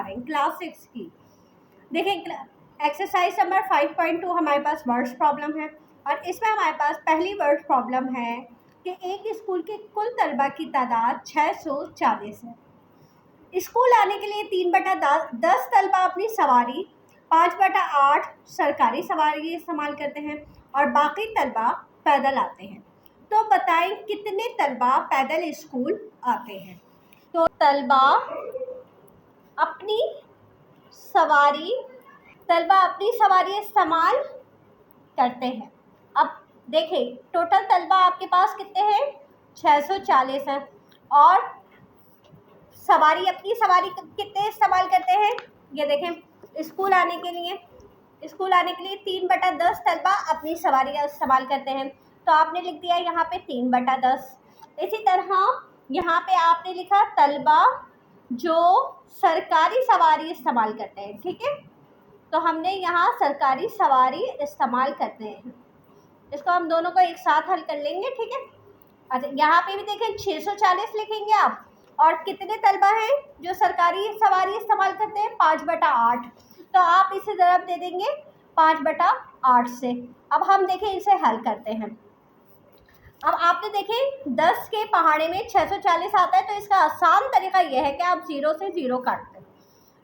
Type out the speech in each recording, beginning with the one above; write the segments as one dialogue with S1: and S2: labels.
S1: रहे हैं क्लास 6 की। देखें एक्सरसाइज नंबर 5.2 हमारे पास वर्ड्स प्रॉब्लम है और इसमें हमारे पास पहली वर्ड प्रॉब्लम है कि एक स्कूल के कुल तलबा की तादाद 640 है। स्कूल आने के लिए 3/10 तलबा अपनी सवारी, 5/8 सरकारी सवारी इस्तेमाल करते हैं और बाकी तलबा पैदल आते हैं। तो बताएं कितने तलबा पैदल स्कूल आते हैं। तो तलबा अपनी सवारी इस्तेमाल करते हैं। अब देखें टोटल तलबा आपके पास कितने हैं, 640 हैं और अपनी सवारी कितने इस्तेमाल करते हैं। ये देखें स्कूल आने के लिए 3/10 तलबा अपनी सवारी इस्तेमाल करते हैं। तो आपने लिख दिया यहाँ पे 3/10। इसी तरह यहाँ पे आपने लिखा तलबा जो सरकारी सवारी इस्तेमाल करते हैं। ठीक है, तो हमने यहाँ सरकारी सवारी इस्तेमाल करते हैं, इसको हम दोनों को एक साथ हल कर लेंगे। ठीक है, अच्छा यहाँ पे भी देखें 640 लिखेंगे आप और कितने तलबा हैं जो सरकारी सवारी इस्तेमाल करते हैं, 5/8। तो आप इसे ज़रब दे देंगे 5/8 से। अब हम देखें इसे हल करते हैं। अब आपने देखें 10 के पहाड़े में 640 आता है, तो इसका आसान तरीका यह है कि आप 0 से 0 काट दें।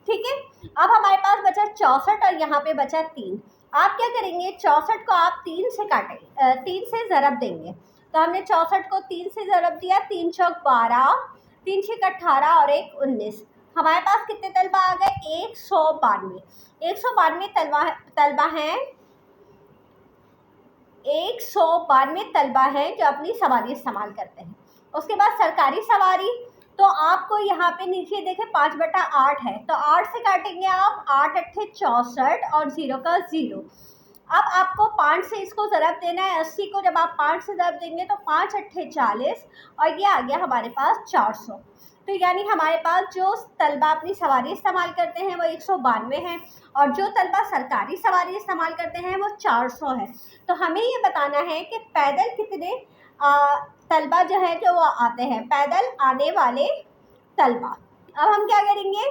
S1: ठीक है, अब हमारे पास बचा 64 और यहाँ पे बचा 3। आप क्या करेंगे, 64 को आप 3 से काटेंगे, 3 से ज़रब देंगे। तो हमने 64 को 3 से ज़रब दिया, 3 चौक 12, 3 छक 18 और 1 19। हमारे पास कितने तलबा आ गए, 192। 192 तलबा हैं 192 तलबा हैं जो अपनी सवारी इस्तेमाल करते हैं। उसके बाद सरकारी सवारी, तो आपको यहाँ पे नीचे देखें 5/8 है, तो 8 से काटेंगे आप, 8 अट्ठे 64 और 0 का 0। अब आपको 5 से इसको ज़रब देना है, 80 को जब आप 5 से ज़रब देंगे तो 5 अट्ठे 40 और ये आ गया हमारे पास 400। तो यानी हमारे पास जो तलबा अपनी सवारी इस्तेमाल करते हैं वो 192 हैं और जो तलबा सरकारी सवारी इस्तेमाल करते हैं वो 400 है। तो हमें ये बताना है कि पैदल कितने तलबा जो है जो वो आते हैं, पैदल आने वाले तलबा। अब हम क्या करेंगे,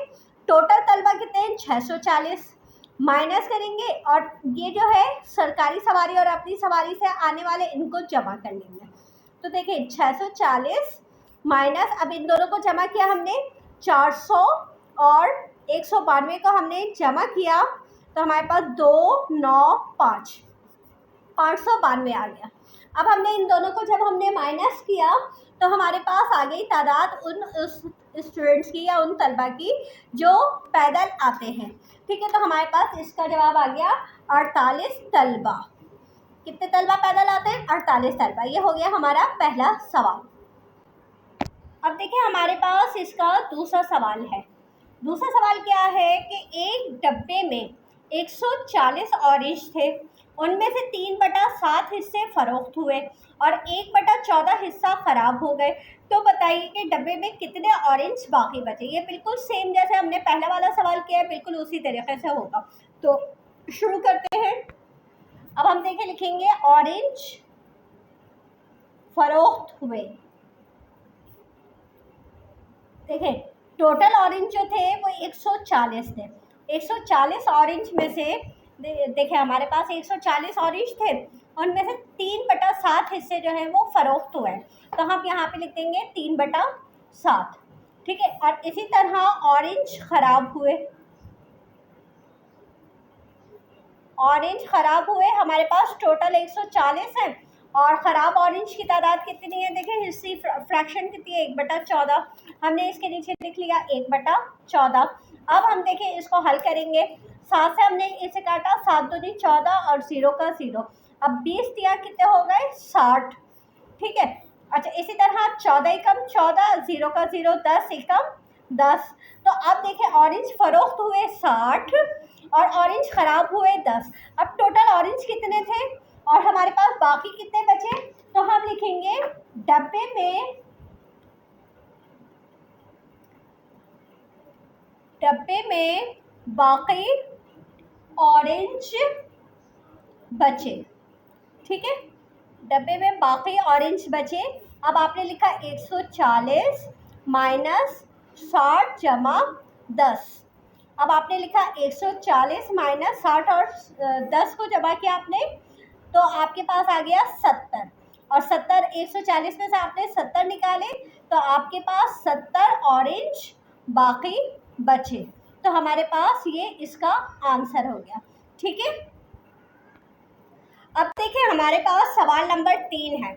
S1: टोटल तलबा कितने हैं, 640 माइनस करेंगे और ये जो है सरकारी सवारी और अपनी सवारी से आने वाले इनको जमा कर लेंगे। तो देखिए 640 माइनस, अब इन दोनों को जमा किया हमने, 400 और 192 को हमने जमा किया तो हमारे पास 295 592 आ गया। अब हमने इन दोनों को जब हमने माइनस किया तो हमारे पास आ गई तादाद उन स्टूडेंट्स की या उन तलबा की जो पैदल आते हैं। ठीक है, तो हमारे पास इसका जवाब आ गया 48 तलबा। कितने तलबा पैदल आते हैं, 48 तलबा। ये हो गया हमारा पहला सवाल। अब देखिए हमारे पास इसका दूसरा सवाल है। दूसरा सवाल क्या है कि एक डब्बे में 140 ऑरेंज थे, उनमें से 3/7 हिस्से फ़रोख्त हुए और 1/14 हिस्सा ख़राब हो गए। तो बताइए कि डब्बे में कितने ऑरेंज बाकी बचे। ये बिल्कुल सेम जैसे हमने पहला वाला सवाल किया है, बिल्कुल उसी तरीके से होगा। तो शुरू करते हैं। अब हम देखें लिखेंगे ऑरेंज फ़रोख्त हुए। देखें टोटल ऑरेंज जो थे वो 140 थे। 140 ऑरेंज में से देखिए हमारे पास 140 ऑरेंज थे, उनमें से 3/7 हिस्से जो हैं वो फ़रोख्त हुए हैं। तो हम यहाँ पे लिख देंगे 3/7। ठीक है, और इसी तरह ऑरेंज ख़राब हुए। ऑरेंज ख़राब हुए हमारे पास टोटल 140 है और ख़राब ऑरेंज की तादाद कितनी है, देखिए हिस्सी फ्रैक्शन कितनी है, 1/14। हमने इसके नीचे लिख लिया 1/14। अब हम देखें इसको हल करेंगे, 7 से हमने इसे काटा, 7 दूनी 14 और 0 का 0। अब 20 दिया कितने हो गए, 60। ठीक है, अच्छा इसी तरह 14 एकम 14, 0 का 0, 10 एकम 10। तो अब देखें ऑरेंज फ़रोख्त हुए 60 और ऑरेंज ख़राब हुए 10। अब टोटल ऑरेंज कितने थे और हमारे पास बाकी कितने बचे, तो हम लिखेंगे डब्बे में बाकी ऑरेंज बचे। ठीक है, डब्बे में बाकी ऑरेंज बचे। अब आपने लिखा 140 माइनस 60 जमा 10। अब आपने लिखा 140 माइनस 60 और 10 को जमा किया आपने, तो आपके पास आ गया 70। और 70, 140 में से आपने 70 निकाले, तो आपके पास 70 ऑरेंज बाकी बचे। तो हमारे पास ये इसका आंसर हो गया। ठीक है, अब देखिए हमारे पास सवाल नंबर 3 है।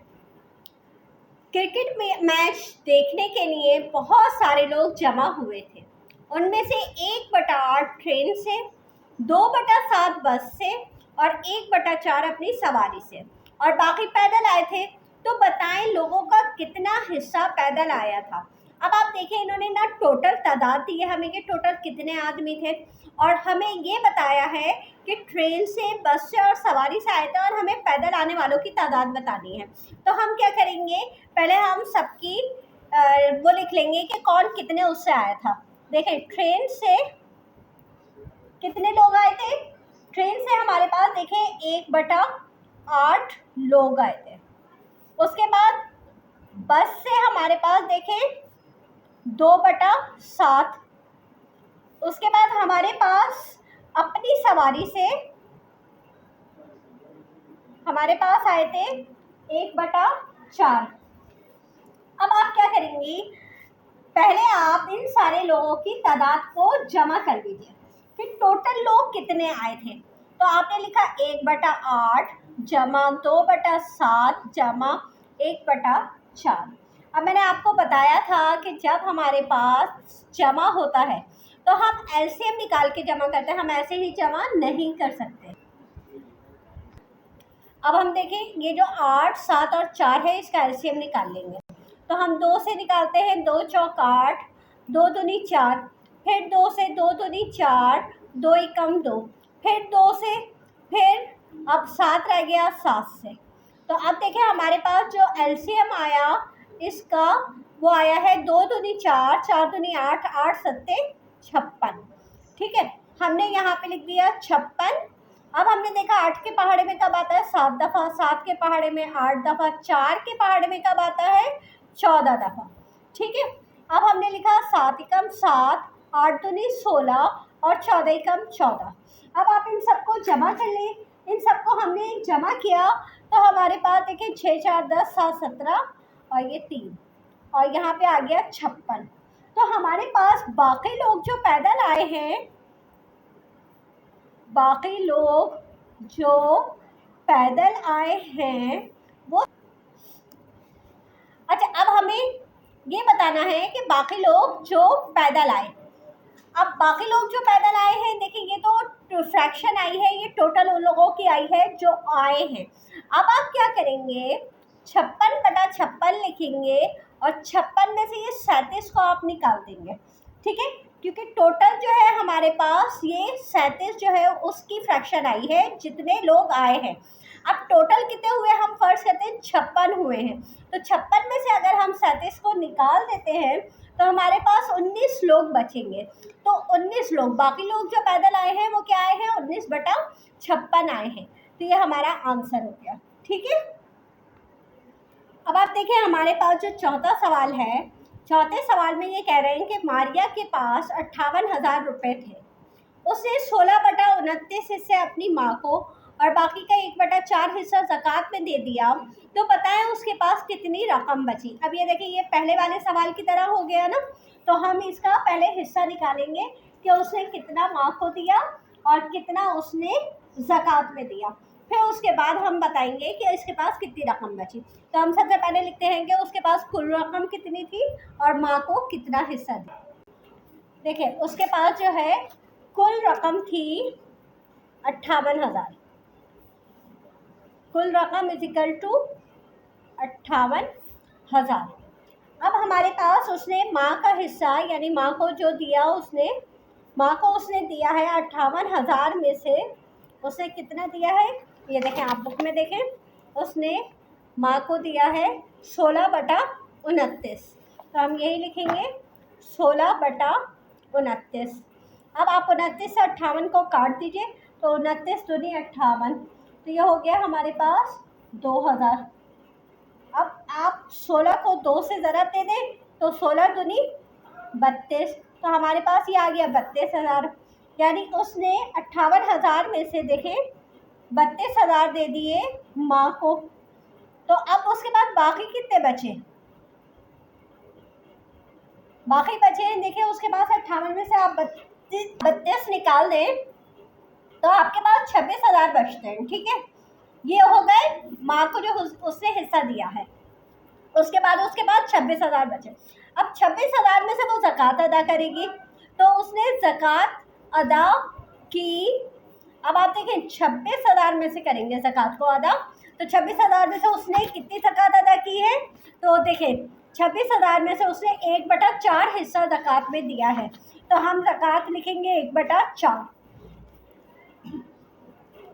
S1: क्रिकेट मैच देखने के लिए बहुत सारे लोग जमा हुए थे। उनमें से 1/8 ट्रेन से, 2/7 बस से और 1/4 अपनी सवारी से, और बाकी पैदल आए थे। तो बताएं लोगों का कितना हिस्सा पैदल आया था। अब आप देखें, इन्होंने ना टोटल तादाद दी है हमें कि टोटल कितने आदमी थे, और हमें ये बताया है कि ट्रेन से, बस से और सवारी से आए थे, और हमें पैदल आने वालों की तादाद बतानी है। तो हम क्या करेंगे, पहले हम सबकी वो लिख लेंगे कि कौन कितने उससे आया था। देखें, ट्रेन से कितने लोग आए थे। ट्रेन से हमारे पास देखें 1/8 लोग आए थे। उसके बाद बस से हमारे पास देखें 2/7। उसके बाद हमारे पास अपनी सवारी से हमारे पास आए थे 1/4। अब आप क्या करेंगी, पहले आप इन सारे लोगों की तादाद को जमा कर दीजिए कि टोटल लोग कितने आए थे। तो आपने लिखा 1/8 जमा 2/7 जमा 1/4। अब मैंने आपको बताया था कि जब हमारे पास जमा होता है तो हम एलसीएम निकाल के जमा करते हैं, हम ऐसे ही जमा नहीं कर सकते। अब हम देखें, ये जो 8, 7 और 4 है, इसका एलसीएम निकाल लेंगे। तो हम 2 से निकालते हैं, 2 चौक 8, 2 दूनी 4, फिर 2 से 2 दूनी 4, 2 एकम 2, फिर 2 से, फिर अब 7 रह गया 7 से। तो अब देखें हमारे पास जो एलसीएम आया इसका, वो आया है 2 दूनी 4, 4 दूनी 8, 8 सत्ते 56। ठीक है, हमने यहाँ पे लिख दिया 56। अब हमने देखा 8 के पहाड़े में कब आता है, 7 दफ़ा, 7 के पहाड़े में 8 दफ़ा, 4 के पहाड़े में कब आता है, 14 दफ़ा। ठीक है, अब हमने लिखा 7 एकम 7, 8 दूनी 16 और 14 एकम 14। अब आप इन सबको जमा कर लें। इन सबको हमने जमा किया तो हमारे पास देखिए 6, 4, 10, 7, 17 और ये 3, और यहाँ पे आ गया 56। तो हमारे पास बाकी लोग जो पैदल आए हैं, बाकी लोग जो पैदल आए हैं वो, अच्छा अब हमें ये बताना है कि बाकी लोग जो पैदल आए। अब बाकी लोग जो पैदल आए हैं, देखिए ये तो फ्रैक्शन आई है, ये टोटल उन लोगों की आई है जो आए हैं। अब आप क्या करेंगे, 56/56 लिखेंगे और 56 में से ये 37 को आप निकाल देंगे। ठीक है, क्योंकि टोटल जो है हमारे पास ये 37 जो है उसकी फ्रैक्शन आई है जितने लोग आए हैं। अब टोटल कितने हुए, हम फर्ज करते हैं 56 हुए हैं। तो 56 में से अगर हम 37 को निकाल देते हैं तो हमारे पास 19 लोग बचेंगे। तो 19 लोग, बाकी लोग जो पैदल आए हैं वो क्या आए हैं, 19/56 आए हैं। तो ये हमारा आंसर हो गया। ठीक है, अब आप देखिए हमारे पास जो चौथा सवाल है, चौथे सवाल में ये कह रहे हैं कि मारिया के पास 58,000 रुपये थे। उसने 16/29 हिस्से अपनी माँ को और बाकी का 1/4 हिस्सा ज़कात में दे दिया। तो बताएं उसके पास कितनी रकम बची। अब ये देखिए, ये पहले वाले सवाल की तरह हो गया ना। तो हम इसका पहले हिस्सा निकालेंगे कि उसने कितना माँ को दिया और कितना उसने ज़कात में दिया। फिर उसके बाद हम बताएंगे कि इसके पास कितनी रकम बची। तो हम सबसे पहले लिखते हैं कि उसके पास कुल रकम कितनी थी और माँ को कितना हिस्सा दिया। देखिए उसके पास जो है कुल रकम थी 58,000। कुल रकम इज इक्वल टू 58,000। अब हमारे पास उसने माँ का हिस्सा, यानी माँ को जो दिया, उसने माँ को उसने दिया है 58,000 में से उसने कितना दिया है, ये देखें आप बुक में देखें, उसने माँ को दिया है 16/29। तो हम यही लिखेंगे 16/29। अब आप 29 से 58 को काट दीजिए, तो 29 दूनी 58, तो ये हो गया हमारे पास 2,000। अब आप 16 को 2 से ज़रब दे दें तो 16 दूनी 32, तो हमारे पास ये आ गया 32,000। यानी उसने 58,000 में से देखें 32,000 दे दिए माँ को। तो अब उसके बाद बाकी कितने बचे? बाकी बचे देखिए उसके पास 58 में से आप 32 निकाल दें तो आपके पास 26,000 बचते हैं। ठीक है, ये हो गए माँ को जो उसने हिस्सा दिया है। उसके बाद 26,000 बचे। अब 26,000 में से वो ज़कात अदा करेगी, तो उसने ज़कात अदा की। अब आप देखें 26,000 में से करेंगे ज़कात को अदा, तो 26,000 में से उसने कितनी ज़कात अदा की है? तो देखें 26,000 में से उसने 1/4 हिस्सा ज़कात में दिया है, तो हम ज़कात लिखेंगे 1/4।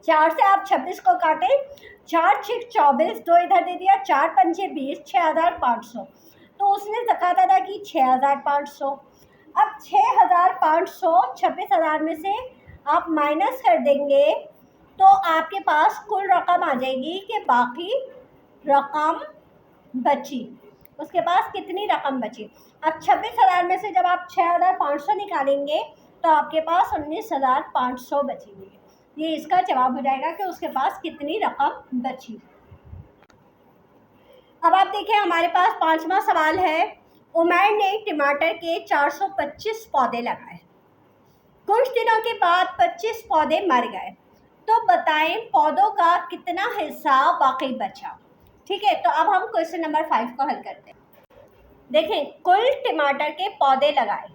S1: 4 से आप 26 को काटें, 4 6 24, 2 इधर दे दिया, 4 पंजे 20, 6,500। तो उसने ज़कात अदा की 6,500। अब 6,500 26,000 में से आप माइनस कर देंगे तो आपके पास कुल रकम आ जाएगी कि बाकी रकम बची। उसके पास कितनी रकम बची? अब 26,000 में से जब आप 6,500 निकालेंगे तो आपके पास 19,500 बचेंगे। ये इसका जवाब हो जाएगा कि उसके पास कितनी रकम बची। अब आप देखिए हमारे पास 5वां सवाल है। उमैर ने टमाटर के 425 पौधे लगाए, कुछ दिनों के बाद 25 पौधे मर गए, तो बताएं पौधों का कितना हिस्सा बाकी बचा। ठीक है, तो अब हम क्वेश्चन नंबर 5 को हल करते हैं। देखें कुल टमाटर के पौधे लगाए,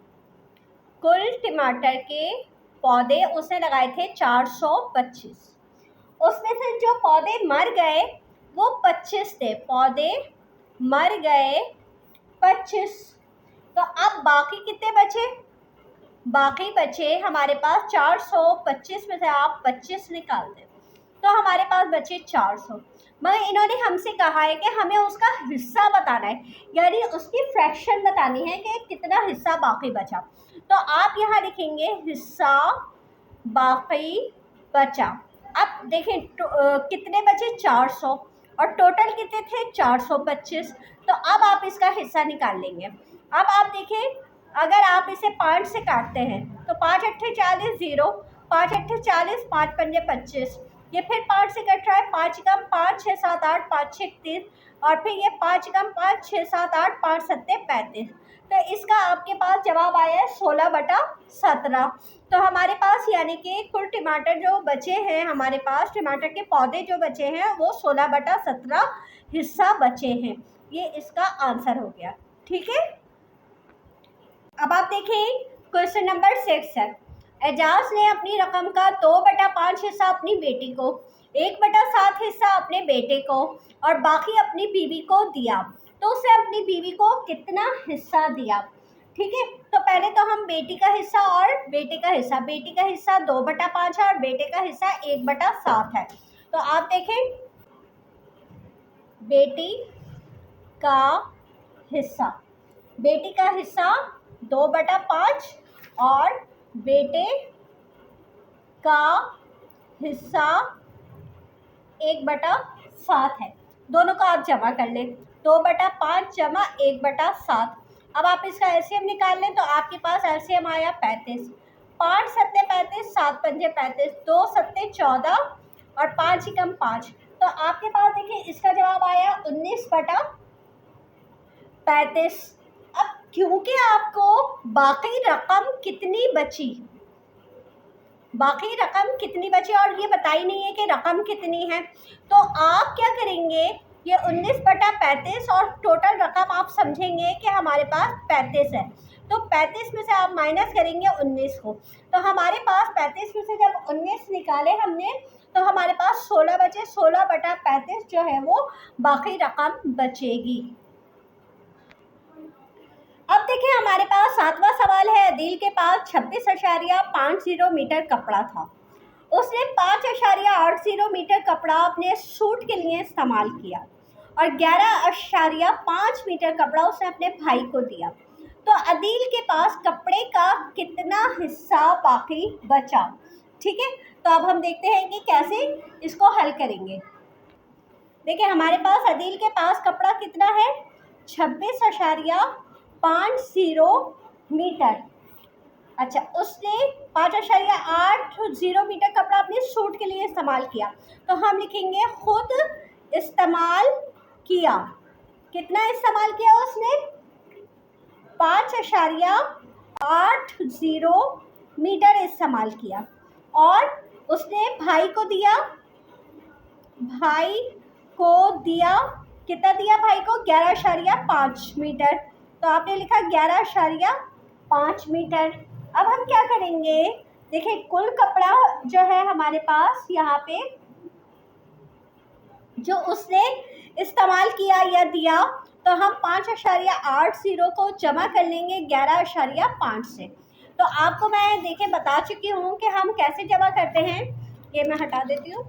S1: कुल टमाटर के पौधे उसने लगाए थे 425, उसमें से जो पौधे मर गए वो 25 थे। पौधे मर गए 25, तो अब बाकी कितने बचे? बाकी बचे हमारे पास 425 में से आप 25 निकाल दें तो हमारे पास बचे 400। मगर इन्होंने हमसे कहा है कि हमें उसका हिस्सा बताना है, यानी उसकी फ्रैक्शन बतानी है कि कितना हिस्सा बाकी बचा। तो आप यहाँ लिखेंगे हिस्सा बाकी बचा। अब देखें कितने बचे? 400, और टोटल कितने थे? 425। तो अब आप इसका हिस्सा निकाल लेंगे। अब आप देखें अगर आप इसे 5 से काटते हैं तो 5 अट्ठे 40, 0, 5 अट्ठे 40, 5 पंजे 25, ये फिर 5 से कट रहा है, 5 कम 5 6 7 8, 5 6 30, और फिर ये 5 कम 5 6 7 8, 5 7 35। तो इसका आपके पास जवाब आया है 16/17। तो हमारे पास यानी कि कुल टमाटर जो बचे हैं, हमारे पास टमाटर के पौधे जो बचे हैं वो 16/17 हिस्सा बचे हैं। ये इसका आंसर हो गया। ठीक है, अब आप देखें क्वेश्चन नंबर 6 है। एजाज ने अपनी रकम का 2/5 हिस्सा अपनी बेटी को, 1/7 हिस्सा अपने बेटे को और बाकी अपनी बीवी को दिया, तो उसे अपनी बीवी को कितना हिस्सा दिया? ठीक है, तो पहले तो हम बेटी का हिस्सा और बेटे का हिस्सा, बेटी का हिस्सा 2/5 है और बेटे का हिस्सा 1/7 है। तो आप देखें बेटी का हिस्सा, बेटी का हिस्सा 2/5 और बेटे का हिस्सा 1/7 है। दोनों का आप जमा कर लें, 2/5 जमा 1/7। अब आप इसका एलसीएम निकाल लें तो आपके पास एलसीएम आया 35। 5 सत्ते 35, 7 पंजे 35, 2 सत्ते 14 और 5 एकम 5। तो आपके पास देखिए इसका जवाब आया 19/35। अब क्योंकि आपको बाकी रकम कितनी बची, बाकी रकम कितनी बची और ये बताई नहीं है कि रकम कितनी है, तो आप क्या करेंगे, ये 19/35 और टोटल रकम आप समझेंगे कि हमारे पास 35 है, तो 35 में से आप माइनस करेंगे 19 को, तो हमारे पास 35 में से जब 19 निकाले हमने तो हमारे पास 16 बचे। 16/35 जो है वो बाकी रकम बचेगी। अब देखिए हमारे पास 7वां सवाल है। अदील के पास 26.50 मीटर कपड़ा था, उसने 5.80 मीटर कपड़ा अपने सूट के लिए इस्तेमाल किया और 11.5 मीटर कपड़ा उसने अपने भाई को दिया, तो अदील के पास कपड़े का कितना हिस्सा बाकी बचा? ठीक है, तो अब हम देखते हैं कि कैसे इसको हल करेंगे। देखिए हमारे पास अदील के पास कपड़ा कितना है, 26.50 मीटर, अच्छा, उसने 5.80 मीटर कपड़ा अपने सूट के लिए इस्तेमाल किया, तो हम लिखेंगे खुद इस्तेमाल किया। कितना इस्तेमाल किया उसने? 5.80 मीटर इस्तेमाल किया। और उसने भाई को दिया, कितना दिया भाई को? 11.5 मीटर। तो आपने लिखा 11.5 मीटर। अब हम क्या करेंगे, देखिए कुल कपड़ा जो है हमारे पास यहाँ पे जो उसने इस्तेमाल किया या दिया, तो हम 5.80 को जमा कर लेंगे 11.5 से। तो आपको मैं देखिए बता चुकी हूँ कि हम कैसे जमा करते हैं। ये मैं हटा देती हूँ।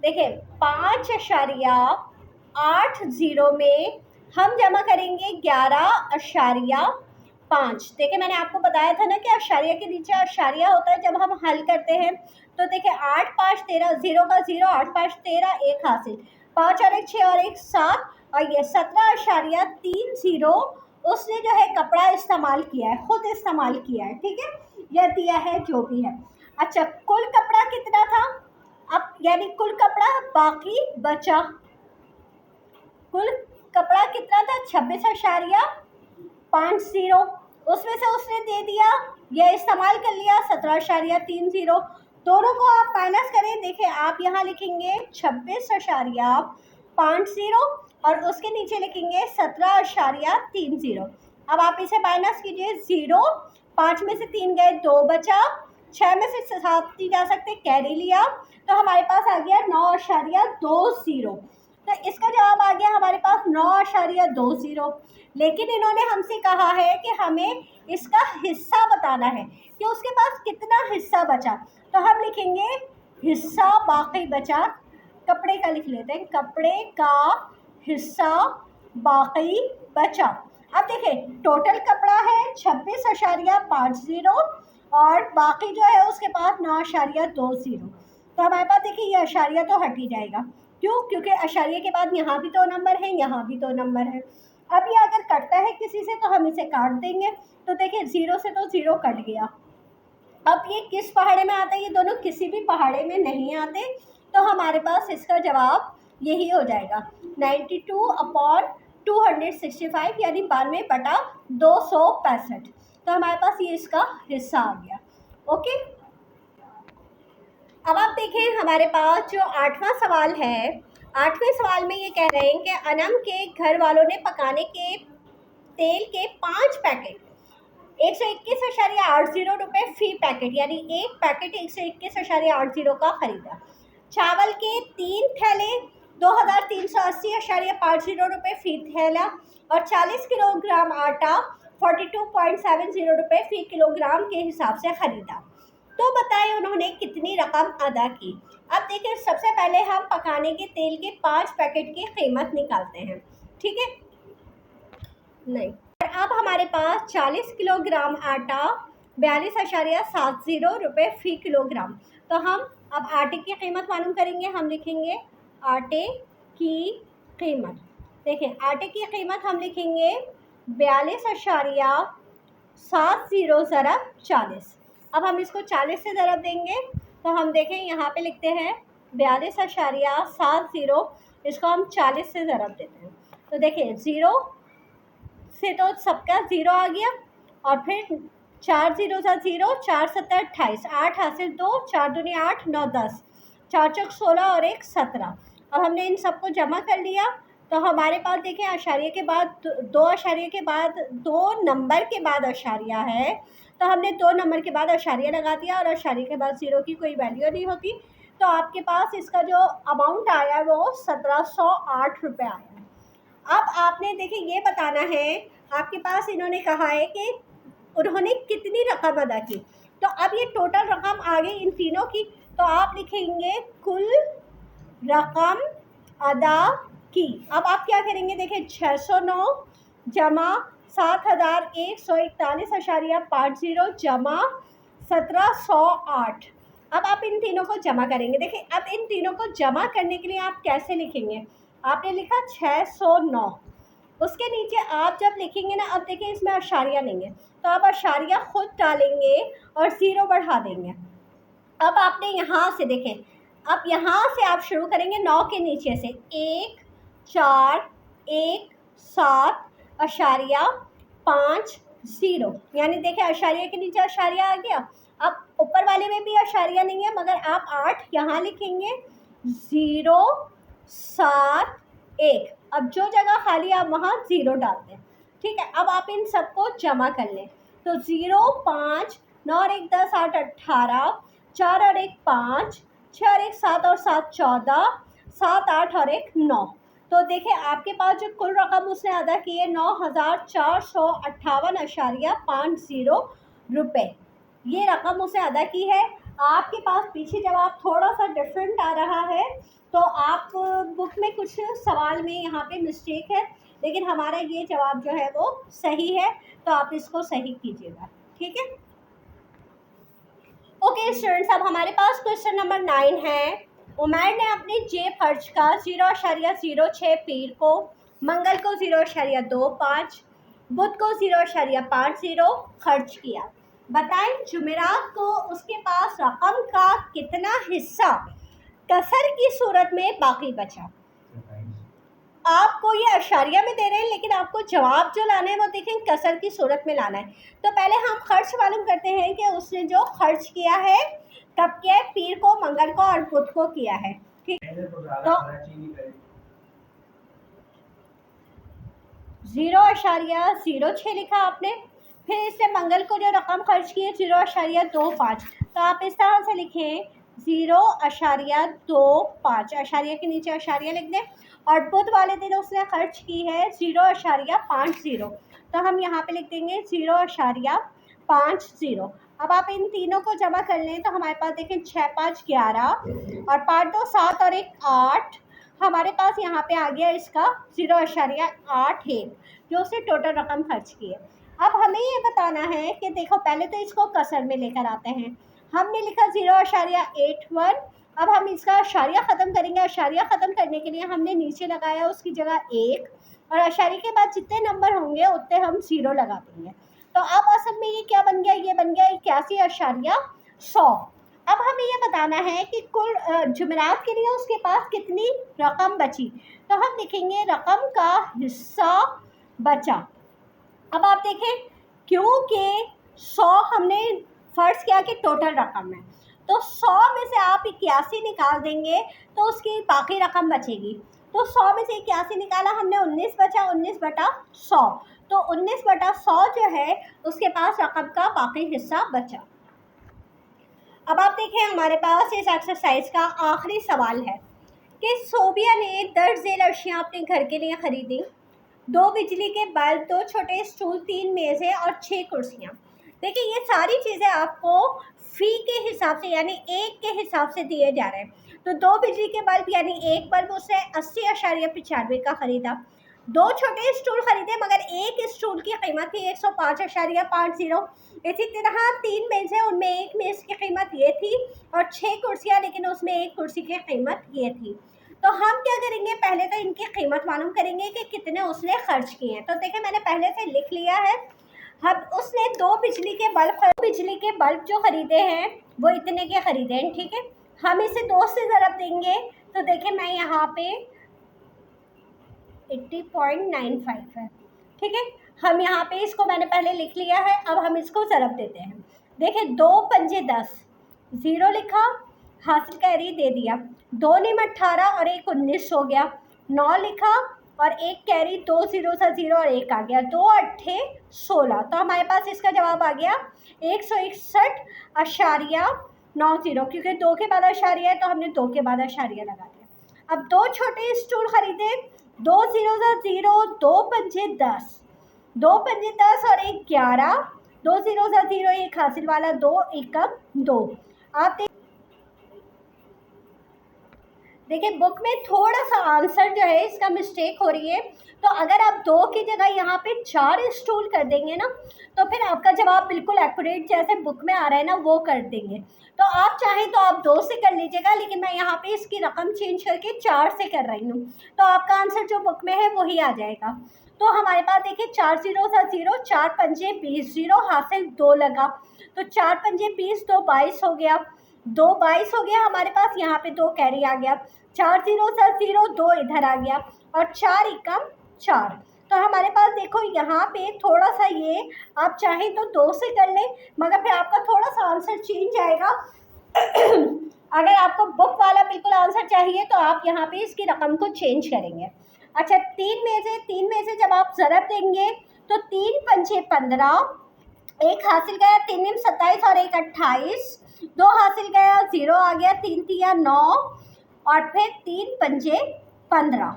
S1: देखिए 5.80 में हम जमा करेंगे 11.5। देखिए मैंने आपको बताया था ना कि अशारिया के नीचे अशारिया होता है जब हम हल करते हैं। तो देखिए 8 5 13, 0 का 0, 8 5 13, 1 हासिल, 5 और 1 6 और 1 7, और ये 17.30 उसने जो है कपड़ा इस्तेमाल किया है, खुद इस्तेमाल किया है। ठीक है, यह दिया है जो भी है। अच्छा, कुल कपड़ा कितना था? अब यानी कुल कपड़ा बाकी बचा, कुल कपड़ा कितना था? 26.50। उसमें से उसने दे दिया या इस्तेमाल कर लिया 17.30। दोनों को आप माइनस करें। देखिए आप यहाँ लिखेंगे 26.50 और उसके नीचे लिखेंगे 17.30। अब आप इसे माइनस कीजिए। 0, 5 में से 3 गए, 2 बचा, 6 में से 7 नहीं जा सकते, कैरी लिया, तो हमारे पास आ गया 9.20। तो इसका जवाब आ गया हमारे पास 9.20। लेकिन इन्होंने हमसे कहा है कि हमें इसका हिस्सा बताना है कि उसके पास कितना हिस्सा बचा। तो हम लिखेंगे हिस्सा बाकी बचा, कपड़े का लिख लेते हैं, कपड़े का हिस्सा बाकी बचा। अब देखिए टोटल कपड़ा है 26.50 और बाकी जो है उसके पास 9.20। तो हमारे पास देखिए ये अशारिया तो हट ही जाएगा। क्यों? क्योंकि अशारिये के बाद यहाँ भी 2 नंबर है, यहाँ भी 2 नंबर है। अब ये अगर कटता है किसी से तो हम इसे काट देंगे। तो देखिए 0 से तो 0 कट गया। अब ये किस पहाड़े में आता है? ये दोनों किसी भी पहाड़े में नहीं आते। तो हमारे पास इसका जवाब यही हो जाएगा 92/265 यानी 92/265। तो हमारे पास ये इसका हिस्सा आ गया। ओके, अब आप देखें हमारे पास जो 8वां सवाल है। 8वें सवाल में ये कह रहे हैं कि अनम के घर वालों ने पकाने के तेल के 5 पैकेट 121.80 रुपये फी पैकेट, यानी एक पैकेट 121.80 का खरीदा। चावल के 3 थैले 2380.50 रुपये फी थैला और 40 किलोग्राम आटा 42.70 रुपये फी किलोग्राम के हिसाब से खरीदा। तो बताएं उन्होंने कितनी रकम अदा की। अब देखिए सबसे पहले हम पकाने के तेल के 5 पैकेट की कीमत निकालते हैं। ठीक है, नहीं, अब हमारे पास 40 किलोग्राम आटा 42.70 रुपये फी किलोग्राम। तो हम अब आटे की कीमत मालूम करेंगे। हम लिखेंगे आटे की कीमत। देखिए आटे की कीमत हम लिखेंगे 42.70 ज़रब 40। अब हम इसको 40 से ज़रब देंगे तो हम देखें यहाँ पे लिखते हैं 42.70, इसको हम 40 से ज़रब देते हैं। तो देखिए 0 से तो सबका 0 आ गया और फिर 4 0 सा 0, 4 7 28, 8 हासिल 2, 4 दूनी 8, 9 10, 4 चौक 16 और 1 17। अब हमने इन सबको जमा कर लिया तो हमारे पास देखें अशारिये के बाद 2 अशारिये के बाद 2 नंबर के बाद अशारिया है, तो हमने 2 नंबर के बाद अशारिया लगा दिया और अशारिये के बाद 0 की कोई वैल्यू नहीं होती। तो आपके पास इसका जो अमाउंट आया वो 1708 रुपये आया। अब आपने देखिए ये बताना है, आपके पास इन्होंने कहा है कि उन्होंने कितनी रकम अदा की। तो अब ये टोटल रकम आ गई इन तीनों की। तो आप लिखेंगे कुल रकम अदा की। अब आप क्या करेंगे, देखिए 609 जमा 7141.50 जमा 1708। अब आप इन तीनों को जमा करेंगे। देखिए अब इन तीनों को जमा करने के लिए आप कैसे लिखेंगे। आपने लिखा 609, उसके नीचे आप जब लिखेंगे ना, अब देखिए इसमें अशारिया नहीं है तो आप अशारिया खुद डालेंगे और ज़ीरो बढ़ा देंगे। अब आपने यहाँ से देखें, अब यहाँ से आप शुरू करेंगे 9 के नीचे से, 1 4 1 7 अशारिया 5 0, यानी देखिए अशारिया के नीचे अशारिया आ गया। अब ऊपर वाले में भी अशारिया नहीं है, मगर आप 8 यहाँ लिखेंगे, 0 7 1। अब जो जगह खाली आप वहाँ 0 डालते हैं, ठीक है। अब आप इन सबको जमा कर लें, तो 0 5 9 और 1 10 8 18, 4 और 1 5, 6 और 1 7 और 7 14, 7 8 और 1 9। तो देखिए आपके पास जो कुल रकम उसने अदा की है 9458.50 रुपये, ये रकम उसने अदा की है। आपके पास पीछे जवाब थोड़ा सा डिफरेंट आ रहा है, तो आप बुक में कुछ सवाल में यहाँ पे मिस्टेक है, लेकिन हमारा ये जवाब जो है वो सही है, तो आप इसको सही कीजिएगा, ठीक है। ओके स्टूडेंट्स, अब हमारे पास क्वेश्चन नंबर 9 है। उमैर ने अपनी जेब खर्च का 0.06 पीर को, मंगल को 0.25, बुध को 0.50 खर्च किया। बताएं जुमेरात को उसके पास रकम का कितना हिस्सा कसर की सूरत में बाकी बचा। आपको ये अशारिया में दे रहे हैं, लेकिन आपको जवाब जो लाना है वो देखें कसर की सूरत में लाना है। तो पहले हम खर्च मालूम करते हैं कि उसने जो खर्च किया है कब किया है, पीर को, मंगल को और बुध को किया है, ठीक। तो 0.06 लिखा आपने, फिर इससे मंगल को जो रकम खर्च की है 0.25, तो आप इस तरह से लिखें 0.25, अशारिया के नीचे अशारिया लिख दें। और बुध वाले दिन उसने खर्च की है 0.50, तो हम यहाँ पे लिख देंगे 0.50। अब आप इन तीनों को जमा कर लें तो हमारे पास देखें 6 5 11 और 5 2 7 और 1 8, हमारे पास यहाँ पे आ गया इसका 0.81 जो उसने टोटल रकम खर्च की है। अब हमें ये बताना है कि देखो पहले तो इसको कसर में लेकर आते हैं, हमने लिखा 0.81, अब हम इसका अशारिया ख़त्म करेंगे। अशारिया ख़त्म करने के लिए हमने नीचे लगाया उसकी जगह 1, और अशारी के बाद जितने नंबर होंगे उतने हम 0 लगा देंगे। तो अब असल में ये क्या बन गया, ये बन गया 81.100। अब हमें ये बताना है कि कुल जुमेरात के लिए उसके पास कितनी रकम बची, तो हम लिखेंगे रकम का हिस्सा बचा। अब आप देखें क्योंकि 100 हमने फ़र्ज़ किया कि टोटल रकम है, तो 100 में से आप 81 निकाल देंगे तो उसकी बाकी रकम बचेगी। तो 100 में से 81 निकाला हमने, 19 बचा, 19/100, तो 19/100 जो है उसके पास रकम का बाकी हिस्सा बचा। अब आप देखें हमारे पास इस एक्सरसाइज का आखिरी सवाल है कि सोबिया ने दर्ज-झेल अशिया अपने घर के लिए ख़रीदी, 2 बिजली के बल्ब, 2 छोटे स्टूल, 3 मेज़ें और 6 कुर्सियाँ। देखिए ये सारी चीज़ें आपको फ़ी के हिसाब से यानी एक के हिसाब से दिए जा रहे हैं। तो 2 बिजली के बल्ब यानी एक बल्ब उसने 80.95 का ख़रीदा, 2 छोटे स्टूल ख़रीदे मगर एक स्टूल की कीमत थी 105.50। इसी तरह 3 मेज़ें, उनमें एक मेज़ की कीमत ये थी और 6 कुर्सियाँ, लेकिन उसमें एक कुर्सी की कीमत ये थी। तो हम क्या करेंगे, पहले तो इनकी कीमत मालूम करेंगे कि कितने उसने खर्च किए हैं। तो देखिए मैंने पहले से लिख लिया है। अब उसने 2 बिजली के बल्ब जो ख़रीदे हैं वो इतने के ख़रीदे हैं, ठीक है। हम इसे 2 से ज़रब देंगे तो देखिए मैं यहाँ पे 80.95 है, ठीक है। हम यहाँ पे इसको मैंने पहले लिख लिया है, अब हम इसको ज़रब देते हैं। देखिए 2 पंजे 10, 0 लिखा, हासिल कैरी दे दिया, 2 निम 18 और 1 19 हो गया, 9 लिखा और 1 कैरी, 2 0 सा 0 और 1 आ गया, 2 8 16। तो हमारे पास इसका जवाब आ गया 161.90, क्योंकि 2 के बाद अशारिया है तो हमने 2 के बाद अशारिया लगा दिया। अब 2 छोटे स्टूल ख़रीदे, 2 0 सा 0, 2 पंजे 10, 2 पंजे 10 और 1 11, 2 0 सा 0, 1 हासिल वाला, 2 एकम 2। आप देखिए बुक में थोड़ा सा आंसर जो है इसका मिस्टेक हो रही है, तो अगर आप 2 की जगह यहाँ पे 4 स्टूल कर देंगे ना तो फिर आपका जवाब बिल्कुल एक्यूरेट जैसे बुक में आ रहा है ना वो कर देंगे। तो आप चाहें तो आप 2 से कर लीजिएगा, लेकिन मैं यहाँ पे इसकी रकम चेंज करके 4 से कर रही हूँ, तो आपका आंसर जो बुक में है वही आ जाएगा। तो हमारे पास देखिए 4 0 सा 0, 4 पंजे 20, 0 हासिल 2 लगा, तो 4 पंजे 20, 2 22 हो गया, 2 22 हो गया हमारे पास, यहाँ पे 2 कैरी आ गया, 4 0 सा 0, 2 इधर आ गया और 4 एकम 4। तो हमारे पास देखो यहाँ पे थोड़ा सा ये आप चाहें तो 2 से कर लें, मगर फिर आपका थोड़ा सा आंसर चेंज आएगा। अगर आपको बुक वाला बिल्कुल आंसर चाहिए तो आप यहाँ पे इसकी रकम को चेंज करेंगे। अच्छा, 3 में से जब आप ज़रब देंगे तो 3 पंजे 15, एक हासिल गया, 3 निम 27 और एक 28, 2 हासिल गया, 0 आ गया, 3 तिया 9 और फिर 3 पंजे 15,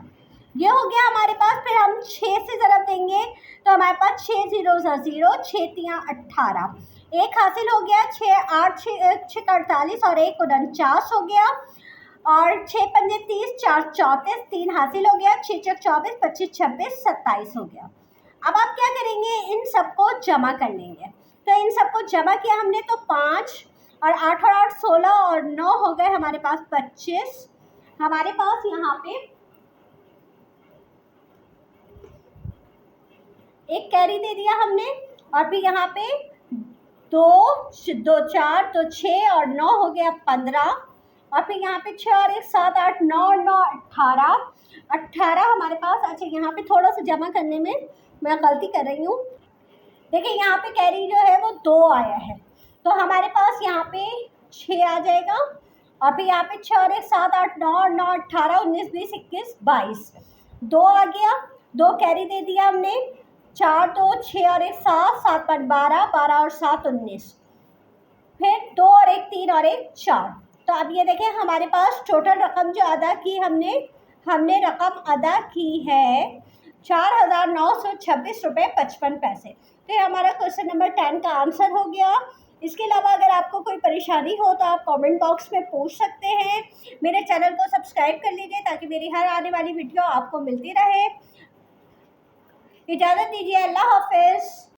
S1: ये हो गया हमारे पास। फिर हम 6 से ज़रब देंगे तो हमारे पास 6 0 सा 0, 6 तिया 18, एक हासिल हो गया, 6 8 6 48 और एक 49 हो गया, और 6 पंजे 30, 4 34, 3 हासिल हो गया, 6 चक 24, 25 26 27 हो गया। अब आप क्या करेंगे, इन सबको जमा कर लेंगे। तो इन सबको जमा किया हमने तो 5 और 8 और 8 16 और 9 हो गए हमारे पास 25। हमारे पास यहाँ पे एक कैरी दे दिया हमने, और फिर यहाँ पे 2 2 4 2 6 और 9 हो गया 15, और फिर यहाँ पे 6 और 1 7 8 9 और 9 18 हमारे पास। अच्छा, यहाँ पे थोड़ा सा जमा करने में मैं गलती कर रही हूँ, देखिए यहाँ पे कैरी जो है वो 2 आया है, तो हमारे पास यहाँ पे 6 आ जाएगा, और फिर यहाँ पे 6 और 1 7 8 9 और 9 18 19 20 21 22, 2 आ गया, 2 कैरी दे दिया हमने, 4 2 6 और 1 7 7 5 12 12 और 7 19, फिर 2 और 1 3 और 1 4। तो अब ये देखें हमारे पास टोटल रकम जो अदा की हमने रकम अदा की है 4,926 रुपये 55 पैसे। तो ये हमारा क्वेश्चन नंबर 10 का आंसर हो गया। इसके अलावा अगर आपको कोई परेशानी हो तो आप कमेंट बॉक्स में पूछ सकते हैं। मेरे चैनल को सब्सक्राइब कर लीजिए ताकि मेरी हर आने वाली वीडियो आपको मिलती रहे। इजाज़त दीजिए, अल्लाह हाफिज़।